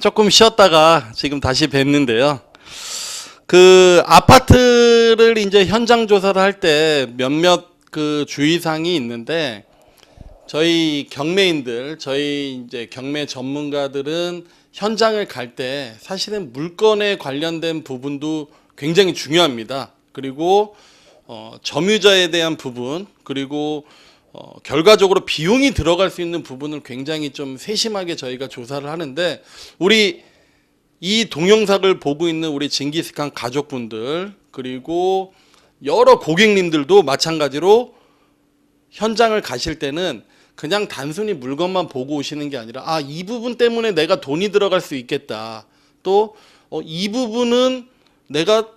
조금 쉬었다가 지금 다시 뵀는데요. 그 아파트를 이제 현장 조사를 할 때 몇몇 그 주의사항이 있는데, 저희 경매인들, 저희 이제 경매 전문가들은 현장을 갈 때 사실은 물건에 관련된 부분도 굉장히 중요합니다. 그리고 점유자에 대한 부분, 그리고 결과적으로 비용이 들어갈 수 있는 부분을 굉장히 좀 세심하게 저희가 조사를 하는데, 우리 이 동영상을 보고 있는 우리 징기스칸 가족분들, 그리고 여러 고객님들도 마찬가지로 현장을 가실 때는 그냥 단순히 물건만 보고 오시는 게 아니라, 이 부분 때문에 내가 돈이 들어갈 수 있겠다, 또 이 부분은 내가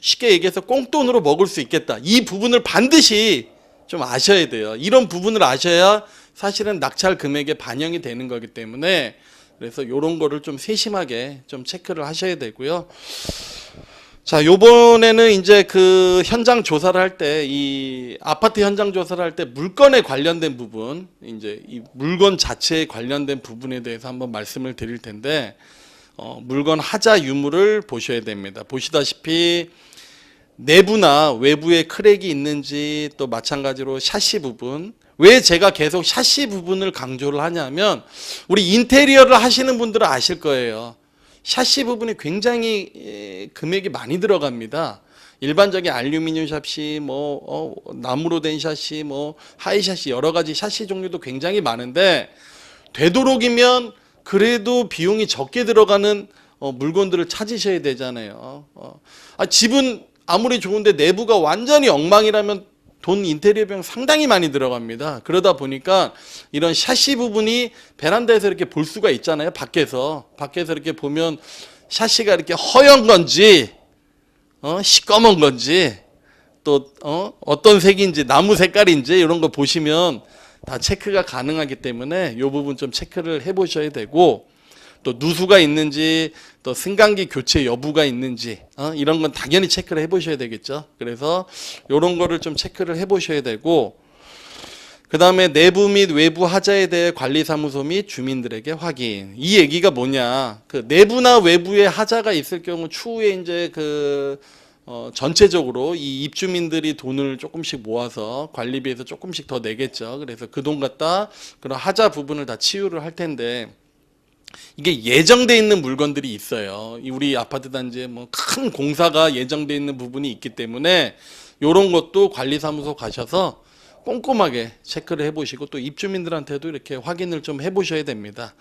쉽게 얘기해서 꽁돈으로 먹을 수 있겠다, 이 부분을 반드시 좀 아셔야 돼요. 이런 부분을 아셔야 사실은 낙찰 금액에 반영이 되는 거기 때문에, 그래서 이런 거를 좀 세심하게 좀 체크를 하셔야 되고요. 자, 요번에는 이제 그 현장 조사를 할 때, 이 아파트 현장 조사를 할 때 물건에 관련된 부분, 이제 이 물건 자체에 관련된 부분에 대해서 한번 말씀을 드릴 텐데, 물건 하자 유무를 보셔야 됩니다. 보시다시피 내부나 외부에 크랙이 있는지, 또 마찬가지로 샤시 부분. 왜 제가 계속 샤시 부분을 강조를 하냐면, 우리 인테리어를 하시는 분들은 아실 거예요. 샤시 부분이 굉장히 금액이 많이 들어갑니다. 일반적인 알루미늄 샤시, 나무로 된 샤시, 하이 샤시, 여러 가지 샤시 종류도 굉장히 많은데, 되도록이면 그래도 비용이 적게 들어가는 물건들을 찾으셔야 되잖아요. 집은 아무리 좋은데 내부가 완전히 엉망이라면 돈 인테리어 비용 상당히 많이 들어갑니다. 그러다 보니까 이런 샤시 부분이 베란다에서 이렇게 볼 수가 있잖아요. 밖에서 이렇게 보면 샤시가 이렇게 허연 건지 시꺼먼 건지, 또 어떤 색인지, 나무 색깔인지, 이런 거 보시면 다 체크가 가능하기 때문에 이 부분 좀 체크를 해보셔야 되고, 또 누수가 있는지, 또 승강기 교체 여부가 있는지, 이런 건 당연히 체크를 해보셔야 되겠죠. 그래서 이런 거를 좀 체크를 해보셔야 되고, 그 다음에 내부 및 외부 하자에 대해 관리사무소 및 주민들에게 확인. 이 얘기가 뭐냐? 그 내부나 외부에 하자가 있을 경우 추후에 이제 전체적으로 이 입주민들이 돈을 조금씩 모아서 관리비에서 조금씩 더 내겠죠. 그래서 그 돈 갖다 그런 하자 부분을 다 치유를 할 텐데, 이게 예정돼 있는 물건들이 있어요. 우리 아파트 단지에 큰 공사가 예정돼 있는 부분이 있기 때문에 이런 것도 관리사무소 가셔서 꼼꼼하게 체크를 해보시고, 또 입주민들한테도 이렇게 확인을 좀 해보셔야 됩니다.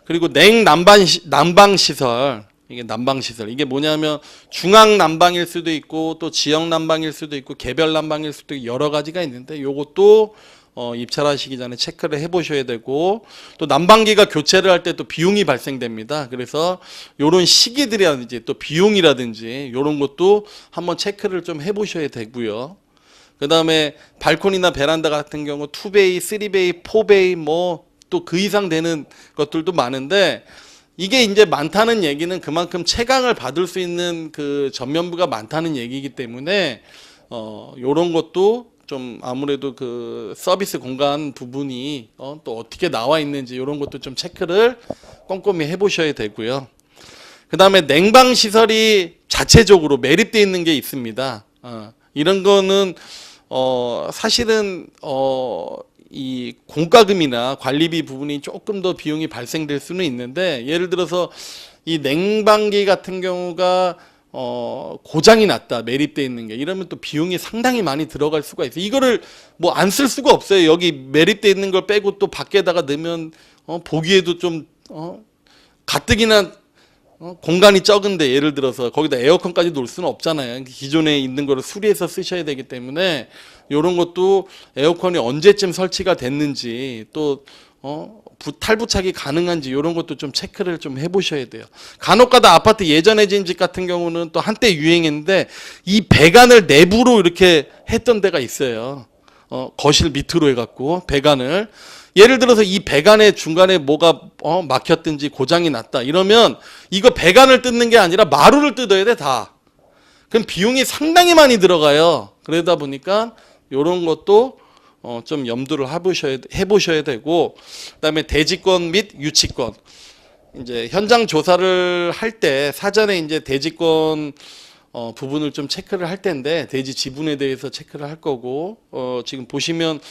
그리고 난방시설, 이게 난방시설, 이게 뭐냐면 중앙 난방일 수도 있고, 또 지역 난방일 수도 있고, 개별 난방일 수도 있고, 여러 가지가 있는데 요것도 입찰하시기 전에 체크를 해보셔야 되고, 또 난방기가 교체를 할 때 또 비용이 발생됩니다. 그래서 이런 시기들이라든지 또 비용이라든지 이런 것도 한번 체크를 좀 해보셔야 되고요. 그 다음에 발코니나 베란다 같은 경우 2베이, 3베이, 4베이 또 그 이상 되는 것들도 많은데, 이게 이제 많다는 얘기는 그만큼 채광을 받을 수 있는 그 전면부가 많다는 얘기이기 때문에 요런 것도 좀 아무래도 그 서비스 공간 부분이 또 어떻게 나와 있는지 이런 것도 좀 체크를 꼼꼼히 해보셔야 되고요. 그 다음에 냉방 시설이 자체적으로 매립되어 있는 게 있습니다. 이런 거는 사실은 이 공과금이나 관리비 부분이 조금 더 비용이 발생될 수는 있는데, 예를 들어서 이 냉방기 같은 경우가 고장이 났다, 매립되어 있는 게, 이러면 또 비용이 상당히 많이 들어갈 수가 있어요. 이거를 안 쓸 수가 없어요. 여기 매립되어 있는 걸 빼고 또 밖에다가 넣으면 보기에도 좀 가뜩이나 공간이 적은데, 예를 들어서 거기다 에어컨까지 놓을 수는 없잖아요. 기존에 있는 거를 수리해서 쓰셔야 되기 때문에 이런 것도 에어컨이 언제쯤 설치가 됐는지, 또 탈부착이 가능한지 이런 것도 좀 체크를 좀 해보셔야 돼요. 간혹가다 아파트 예전에 지은 집 같은 경우는 또 한때 유행했는데, 이 배관을 내부로 이렇게 했던 데가 있어요. 거실 밑으로 해갖고 배관을, 예를 들어서 이 배관의 중간에 뭐가 막혔든지 고장이 났다 이러면 이거 배관을 뜯는 게 아니라 마루를 뜯어야 돼 다. 그럼 비용이 상당히 많이 들어가요. 그러다 보니까 이런 것도 좀 염두를 해보셔야 되고, 그다음에 대지권 및 유치권. 이제 현장 조사를 할 때 사전에 이제 대지권 부분을 좀 체크를 할 텐데 대지 지분에 대해서 체크를 할 거고 지금 보시면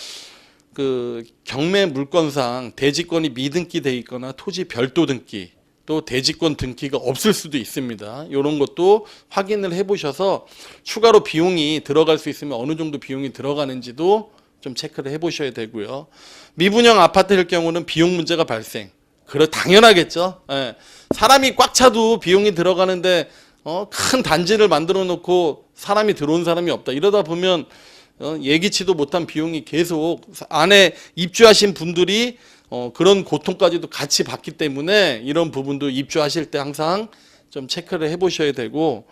그 경매 물건상 대지권이 미등기 돼 있거나 토지 별도 등기 또 대지권 등기가 없을 수도 있습니다. 이런 것도 확인을 해보셔서 추가로 비용이 들어갈 수 있으면 어느 정도 비용이 들어가는지도 좀 체크를 해보셔야 되고요. 미분양 아파트일 경우는 비용 문제가 발생. 당연하겠죠. 예. 사람이 꽉 차도 비용이 들어가는데 큰 단지를 만들어 놓고 사람이 들어온 사람이 없다. 이러다 보면 예기치도 못한 비용이 계속 안에 입주하신 분들이 그런 고통까지도 같이 받기 때문에 이런 부분도 입주하실 때 항상 좀 체크를 해보셔야 되고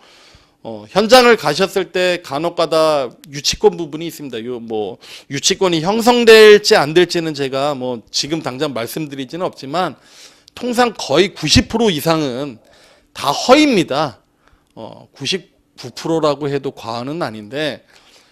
현장을 가셨을 때 간혹가다 유치권 부분이 있습니다. 유치권이 형성될지 안 될지는 제가 지금 당장 말씀드리지는 없지만 통상 거의 90% 이상은 다 허위입니다. 99%라고 해도 과언은 아닌데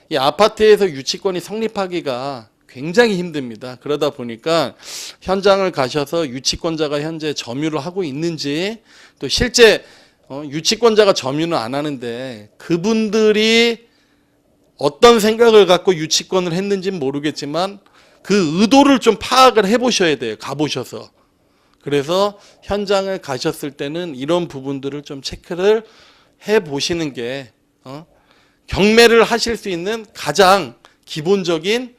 이 아파트에서 유치권이 성립하기가 굉장히 힘듭니다. 그러다 보니까 현장을 가셔서 유치권자가 현재 점유를 하고 있는지 또 실제 유치권자가 점유는 안 하는데 그분들이 어떤 생각을 갖고 유치권을 했는지는 모르겠지만 그 의도를 좀 파악을 해보셔야 돼요. 가보셔서. 그래서 현장을 가셨을 때는 이런 부분들을 좀 체크를 해보시는 게 경매를 하실 수 있는 가장 기본적인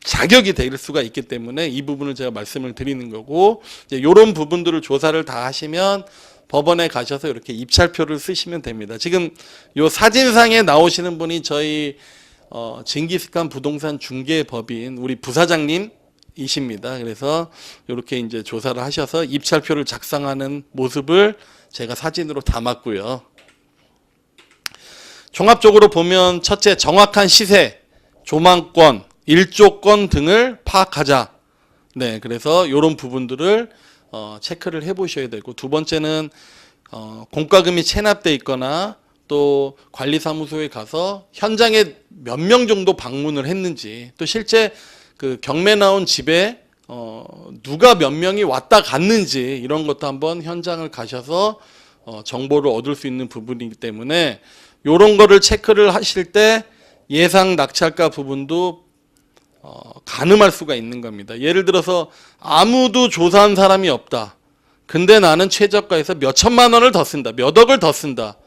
자격이 될 수가 있기 때문에 이 부분을 제가 말씀을 드리는 거고 이제 이런 부분들을 조사를 다 하시면 법원에 가셔서 이렇게 입찰표를 쓰시면 됩니다. 지금 요 사진상에 나오시는 분이 저희 징기스칸 부동산 중개법인 우리 부사장님이십니다. 그래서 이렇게 이제 조사를 하셔서 입찰표를 작성하는 모습을 제가 사진으로 담았고요. 종합적으로 보면 첫째 정확한 시세, 조망권, 일조권 등을 파악하자. 네, 그래서 이런 부분들을 체크를 해보셔야 되고 두 번째는 공과금이 체납돼 있거나 또 관리사무소에 가서 현장에 몇 명 정도 방문을 했는지 또 실제 그 경매 나온 집에 누가 몇 명이 왔다 갔는지 이런 것도 한번 현장을 가셔서 정보를 얻을 수 있는 부분이기 때문에 이런 거를 체크를 하실 때 예상 낙찰가 부분도 가늠할 수가 있는 겁니다. 예를 들어서 아무도 조사한 사람이 없다. 근데 나는 최저가에서 몇 천만 원을 더 쓴다. 몇 억을 더 쓴다.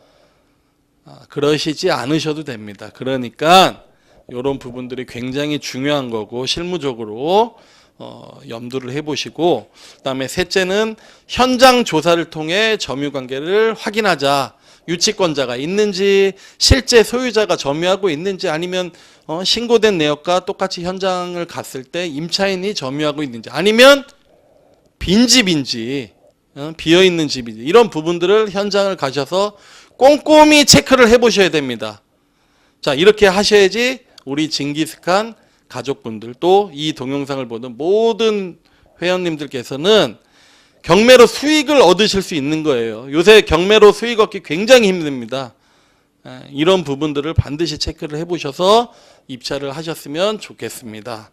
그러시지 않으셔도 됩니다. 그러니까 이런 부분들이 굉장히 중요한 거고 실무적으로 염두를 해보시고 그다음에 셋째는 현장 조사를 통해 점유관계를 확인하자. 유치권자가 있는지 실제 소유자가 점유하고 있는지 아니면 신고된 내역과 똑같이 현장을 갔을 때 임차인이 점유하고 있는지 아니면 빈집인지 비어있는 집인지 이런 부분들을 현장을 가셔서 꼼꼼히 체크를 해보셔야 됩니다. 자, 이렇게 하셔야지 우리 징기스칸 가족분들 또 이 동영상을 보는 모든 회원님들께서는 경매로 수익을 얻으실 수 있는 거예요. 요새 경매로 수익 얻기 굉장히 힘듭니다. 이런 부분들을 반드시 체크를 해보셔서 입찰을 하셨으면 좋겠습니다.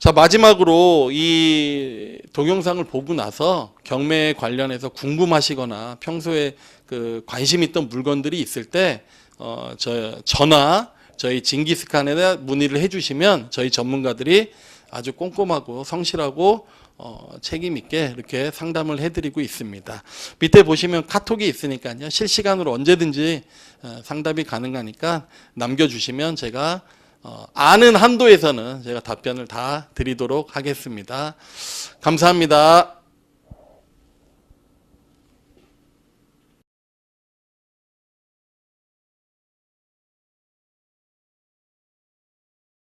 자, 마지막으로 이 동영상을 보고 나서 경매에 관련해서 궁금하시거나 평소에 그 관심 있던 물건들이 있을 때 저나 저희 징기스칸에 문의를 해주시면 저희 전문가들이 아주 꼼꼼하고 성실하고 책임 있게 이렇게 상담을 해드리고 있습니다. 밑에 보시면 카톡이 있으니까요. 실시간으로 언제든지 상담이 가능하니까 남겨주시면 제가 아는 한도에서는 제가 답변을 다 드리도록 하겠습니다. 감사합니다.